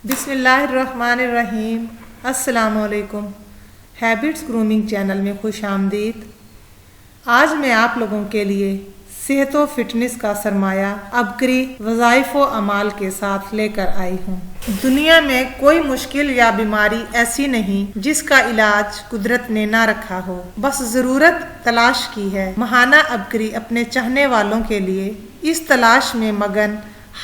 بسم اللہ الرحمن الرحیم۔ السلام علیکم۔ ہیبٹس گرومنگ چینل میں خوش آمدید۔ آج میں آپ لوگوں کے لیے صحت و فٹنس کا سرمایہ عبقری وظائف و اعمال کے ساتھ لے کر آئی ہوں۔ دنیا میں کوئی مشکل یا بیماری ایسی نہیں جس کا علاج قدرت نے نہ رکھا ہو، بس ضرورت تلاش کی ہے۔ ماہانہ عبقری اپنے چاہنے والوں کے لیے اس تلاش میں مگن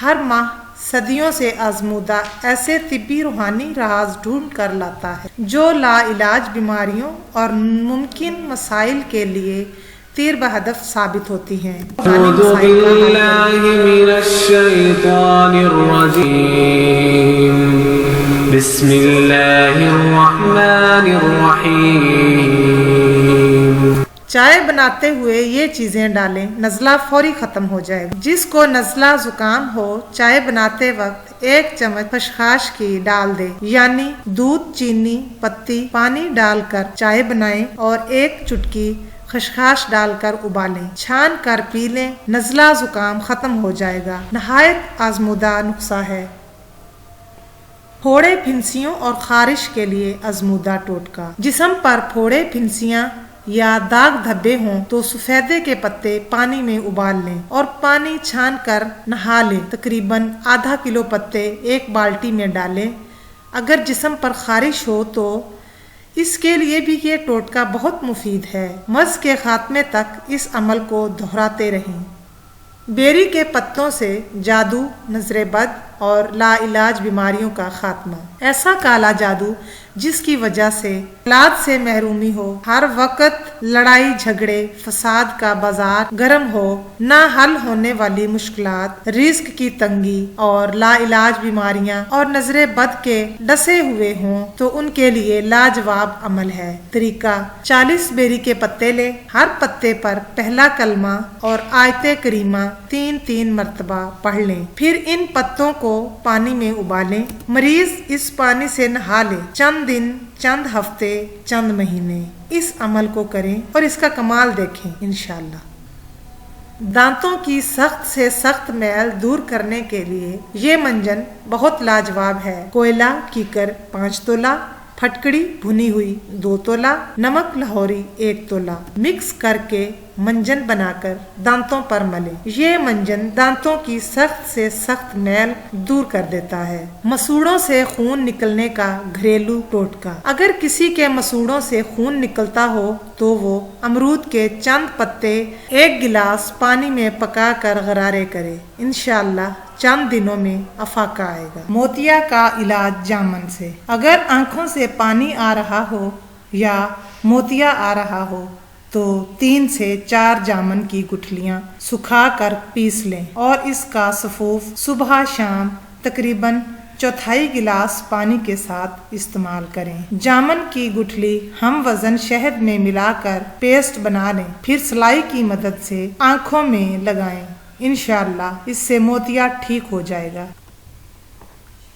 ہر ماہ صدیوں سے آزمودہ ایسے طبی روحانی راز ڈھونڈ کر لاتا ہے جو لا علاج بیماریوں اور ممکن مسائل کے لیے تیر بہدف ثابت ہوتی ہیں۔ اعوذ باللہ من الشیطان الرجیم، بسم اللہ الرحمن الرحیم۔ چائے بناتے ہوئے یہ چیزیں ڈالیں، نزلہ فوری ختم ہو جائے گا۔ جس کو نزلہ زکام ہو، چائے بناتے وقت 1 چمچ خشخاش کی ڈال دے، یعنی دودھ، چینی، پتی، پانی ڈال کر چائے بنائیں اور 1 چٹکی خشخاش ڈال کر ابالیں، چھان کر پی لیں، نزلہ زکام ختم ہو جائے گا۔ نہایت آزمودہ نسخہ ہے۔ پھوڑے، پھنسیوں اور خارش کے لیے آزمودہ ٹوٹکا۔ جسم پر پھوڑے، پھنسیاں یا داغ دھبے ہوں تو سفیدے کے پتے پانی میں ابال لیں اور پانی چھان کر نہا لیں۔ تقریباً ½ کلو پتے 1 بالٹی میں ڈالیں۔ اگر جسم پر خارش ہو تو اس کے لیے بھی یہ ٹوٹکا بہت مفید ہے۔ مرض کے خاتمے تک اس عمل کو دہراتے رہیں۔ بیری کے پتوں سے جادو، نظر بد اور لا علاج بیماریوں کا خاتمہ۔ ایسا کالا جادو جس کی وجہ سے اولاد سے محرومی ہو، ہر وقت لڑائی جھگڑے فساد کا بازار گرم ہو، نہ حل ہونے والی مشکلات، رزق کی تنگی اور لا علاج بیماریاں اور نظر بد کے ڈسے ہوئے ہوں تو ان کے لیے لاجواب عمل ہے۔ طریقہ: 40 بیری کے پتے لیں، ہر پتے پر پہلا کلمہ اور آیت کریمہ 3 مرتبہ پڑھ لیں، پھر ان پتوں کو پانی میں ابالیں۔ مریض اس پانی سے نہا لے۔ چند دن، چند ہفتے، چند مہینے اس عمل کو کریں اور اس کا کمال دیکھیں انشاءاللہ۔ دانتوں کی سخت سے سخت میل دور کرنے کے لیے یہ منجن بہت لاجواب ہے۔ کوئلہ کیکر 5 تولہ، پھٹکڑی بھنی ہوئی 2 تولہ، نمک لاہوری 1 تولہ مکس کر کے منجن بنا کر دانتوں پر ملیں۔ یہ منجن دانتوں کی سخت سے سخت میل دور کر دیتا ہے۔ مسوڑوں سے خون نکلنے کا گھریلو ٹوٹکا۔ اگر کسی کے مسوڑوں سے خون نکلتا ہو تو وہ امرود کے چند پتے 1 گلاس پانی میں پکا کر غرارے کرے، انشاءاللہ چند دنوں میں افاقہ آئے گا۔ موتیا کا علاج جامن سے۔ اگر آنکھوں سے پانی آ رہا ہو یا موتیا آ رہا ہو تو 3 سے 4 جامن کی گٹھلیاں سکھا کر پیس لیں اور اس کا سفوف صبح شام تقریباً 1/4 گلاس پانی کے ساتھ استعمال کریں۔ جامن کی گٹھلی ہم وزن شہد میں ملا کر پیسٹ بنا لیں، پھر سلائی کی مدد سے آنکھوں میں لگائیں، انشاءاللہ اس سے موتیا ٹھیک ہو جائے گا۔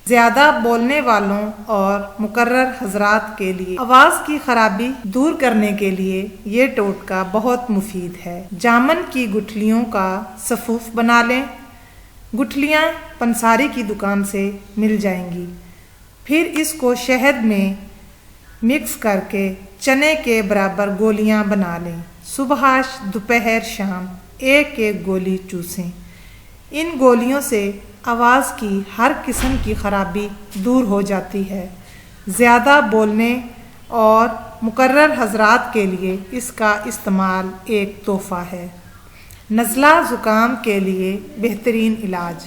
زیادہ بولنے والوں اور مقرر حضرات کے لیے آواز کی خرابی دور کرنے کے لیے یہ ٹوٹکا بہت مفید ہے۔ جامن کی گٹھلیوں کا سفوف بنا لیں۔ گٹھلیاں پنساری کی دکان سے مل جائیں گی، پھر اس کو شہد میں مکس کر کے چنے کے برابر گولیاں بنا لیں۔ صبح، دوپہر، شام 1 گولی چوسیں۔ ان گولیوں سے آواز کی ہر قسم کی خرابی دور ہو جاتی ہے۔ زیادہ بولنے اور مقرر حضرات کے لیے اس کا استعمال ایک تحفہ ہے۔ نزلہ زکام کے لیے بہترین علاج۔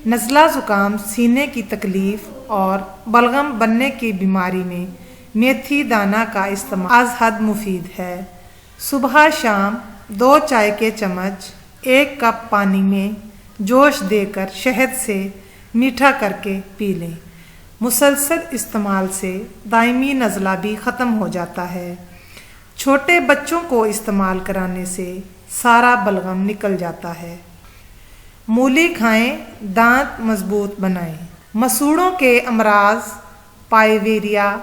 نزلہ زکام، سینے کی تکلیف اور بلغم بننے کی بیماری میں میتھی دانہ کا استعمال از حد مفید ہے۔ صبح شام 2 چائے کے چمچ 1 کپ پانی میں جوش دے کر شہد سے میٹھا کر کے پی لیں۔ مسلسل استعمال سے دائمی نزلہ بھی ختم ہو جاتا ہے۔ چھوٹے بچوں کو استعمال کرانے سے سارا بلغم نکل جاتا ہے۔ مولی کھائیں، دانت مضبوط بنائیں۔ مسوڑوں کے امراض، پائیویریا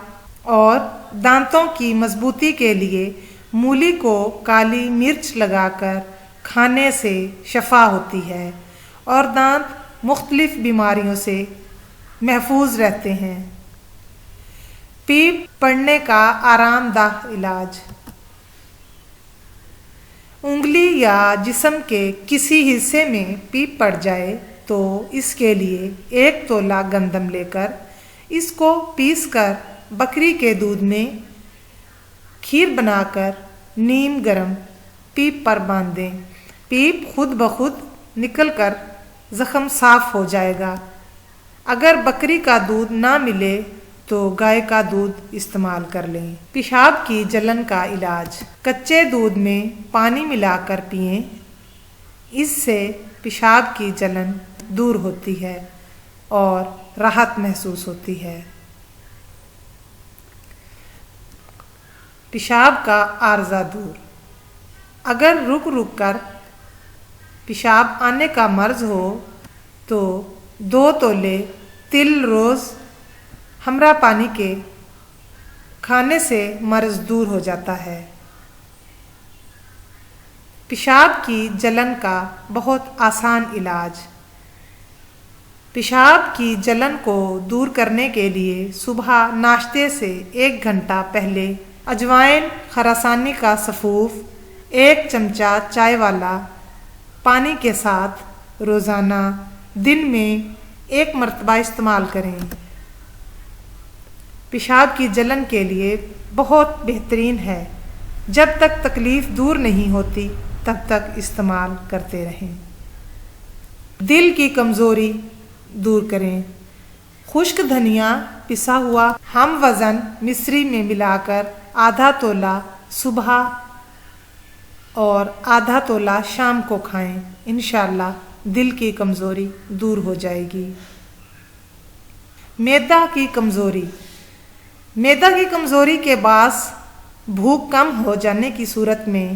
اور دانتوں کی مضبوطی کے لیے مولی کو کالی مرچ لگا کر کھانے سے شفا ہوتی ہے اور دانت مختلف بیماریوں سے محفوظ رہتے ہیں۔ پیپ پڑنے کا آرام دہ علاج۔ انگلی یا جسم کے کسی حصے میں پیپ پڑ جائے تو اس کے لیے 1 تولہ گندم لے کر اس کو پیس کر بکری کے دودھ میں کھیر بنا کر نیم گرم پیپ پر باندھ دیں۔ پیپ خود بخود نکل کر زخم صاف ہو جائے گا۔ اگر بکری کا دودھ نہ ملے تو گائے کا دودھ استعمال کر لیں۔ پیشاب کی جلن کا علاج۔ کچے دودھ میں پانی ملا کر پئیں، اس سے پیشاب کی جلن دور ہوتی ہے اور راحت محسوس ہوتی ہے۔ پیشاب کا عارضہ دور۔ اگر رک رک کر پیشاب آنے کا مرض ہو تو 2 تولے تل روز ہمراہ پانی کے کھانے سے مرض دور ہو جاتا ہے۔ پیشاب کی جلن کا بہت آسان علاج۔ پیشاب کی جلن کو دور کرنے کے لیے صبح ناشتے سے 1 گھنٹہ پہلے اجوائن خراسانی کا سفوف 1 چمچہ چائے والا پانی کے ساتھ روزانہ دن میں 1 مرتبہ استعمال کریں۔ پیشاب کی جلن کے لیے بہت بہترین ہے۔ جب تک تکلیف دور نہیں ہوتی تب تک استعمال کرتے رہیں۔ دل کی کمزوری دور کریں۔ خشک دھنیا پسا ہوا ہم وزن مصری میں ملا کر آدھا تولہ صبح اور آدھا تولہ شام کو کھائیں، انشاءاللہ دل کی کمزوری دور ہو جائے گی۔ معدہ کی کمزوری۔ معدہ کی کمزوری کے باعث بھوک کم ہو جانے کی صورت میں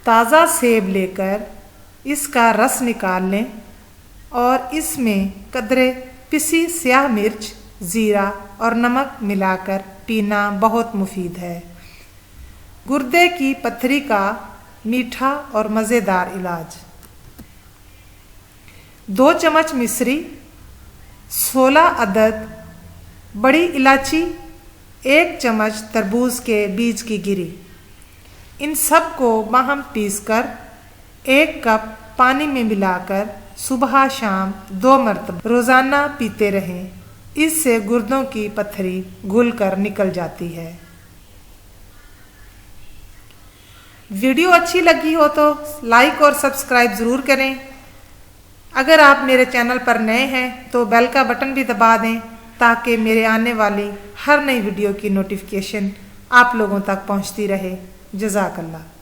تازہ سیب لے کر اس کا رس نکال لیں اور اس میں قدرے پسی سیاہ مرچ، زیرہ اور نمک ملا کر پینا بہت مفید ہے۔ گردے کی پتھری کا میٹھا اور مزیدار علاج۔ 2 چمچ مصری، 16 عدد بڑی الائچی، 1 چمچ تربوز کے بیج کی گری، ان سب کو باہم پیس کر 1 کپ پانی میں ملا کر صبح شام 2 مرتبہ روزانہ پیتے رہیں، اس سے گردوں کی پتھری گھل کر نکل جاتی ہے۔ ویڈیو اچھی لگی ہو تو لائک اور سبسکرائب ضرور کریں۔ اگر آپ میرے چینل پر نئے ہیں تو بیل کا بٹن بھی دبا دیں تاکہ میرے آنے والی ہر نئی ویڈیو کی نوٹیفیکیشن آپ لوگوں تک پہنچتی رہے۔ جزاک اللہ۔